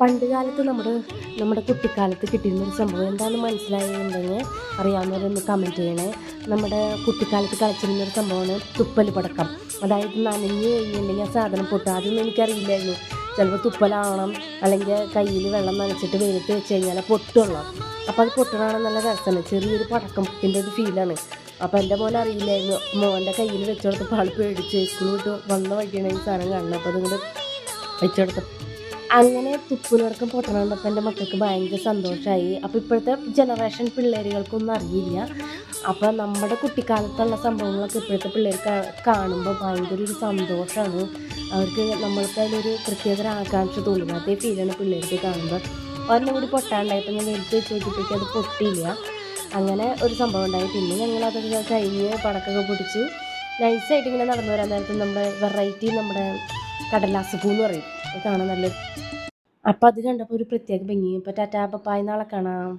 പണ്ട് കാലത്ത് നമ്മുടെ കുട്ടിക്കാലത്ത് കിട്ടിയിരുന്നൊരു സംഭവം എന്താണെന്ന് മനസ്സിലായിട്ടുണ്ടെങ്കിൽ അറിയാവുന്നവരൊന്ന് കമൻറ്റ് ചെയ്യണേ. നമ്മുടെ കുട്ടിക്കാലത്ത് കളിച്ചിരുന്നൊരു സംഭവമാണ് തുപ്പൽ പടക്കം. അതായത് നനഞ്ഞ് കഴിഞ്ഞിട്ടുണ്ടെങ്കിൽ ആ സാധനം പൊട്ടും. അതൊന്നും എനിക്കറിയില്ലായിരുന്നു. ചിലപ്പോൾ തുപ്പലാവണം, അല്ലെങ്കിൽ കയ്യിൽ വെള്ളം നനച്ചിട്ട് വെയിലത്ത് വെച്ച് കഴിഞ്ഞാൽ പൊട്ടുള്ളൂ. അപ്പോൾ അത് പൊട്ടണതാണ് നല്ല രസമാണ്. ചെറിയൊരു പടക്കത്തിൻ്റെ ഒരു ഫീലാണ്. അപ്പോൾ എൻ്റെ മോൻ അറിയില്ലായിരുന്നു. മോൻ്റെ കയ്യിൽ വെച്ച് കൊടുത്തപ്പോൾ ആൾ പേടിച്ച് സ്കൂൾ വിട്ട് വന്ന വഴിയാണ് ഈ സാധനം കാണുന്നത്. അപ്പോൾ അതുകൊണ്ട് വെച്ച് കൊടുത്ത അങ്ങനെ തുപ്പലടക്കം പൊട്ടണ കണ്ടപ്പോൾ എൻ്റെ മക്കൾക്ക് ഭയങ്കര സന്തോഷമായി. അപ്പോൾ ഇപ്പോഴത്തെ ജനറേഷൻ പിള്ളേരുകൾക്കൊന്നും അറിയില്ല. അപ്പോൾ നമ്മുടെ കുട്ടിക്കാലത്തുള്ള സംഭവങ്ങളൊക്കെ ഇപ്പോഴത്തെ പിള്ളേർ കാണുമ്പോൾ ഭയങ്കര ഒരു സന്തോഷമാണ്. അവർക്ക് നമ്മൾക്ക് അതിലൊരു പ്രത്യേക ആകാംക്ഷ തോന്നും. അതേ ഫീലാണ് പിള്ളേർക്ക് കാണുമ്പോൾ. ഒരെണ്ണം കൂടി പൊട്ടാണ്ടായപ്പോൾ ഞാൻ എടുത്ത് വെച്ച് നോക്കിയപ്പോഴേക്കും അത് പൊട്ടിയില്ല. അങ്ങനെ ഒരു സംഭവം ഉണ്ടായി. പിന്നെ ഞങ്ങളതൊക്കെ കഴിഞ്ഞ് പടക്കമൊക്കെ പൊട്ടിച്ച് നൈസായിട്ട് ഇങ്ങനെ നടന്നു വരാൻ നേരത്ത് നമ്മുടെ വെറൈറ്റി നമ്മുടെ കടലാസ് പൂ എന്ന് പറയും. അത് കാണാൻ നല്ലൊരു. അപ്പം അത് കണ്ടപ്പോൾ ഒരു പ്രത്യേക ഭംഗി. ഇപ്പോൾ ടാറ്റാ പപ്പായ, നാളെ കാണാം.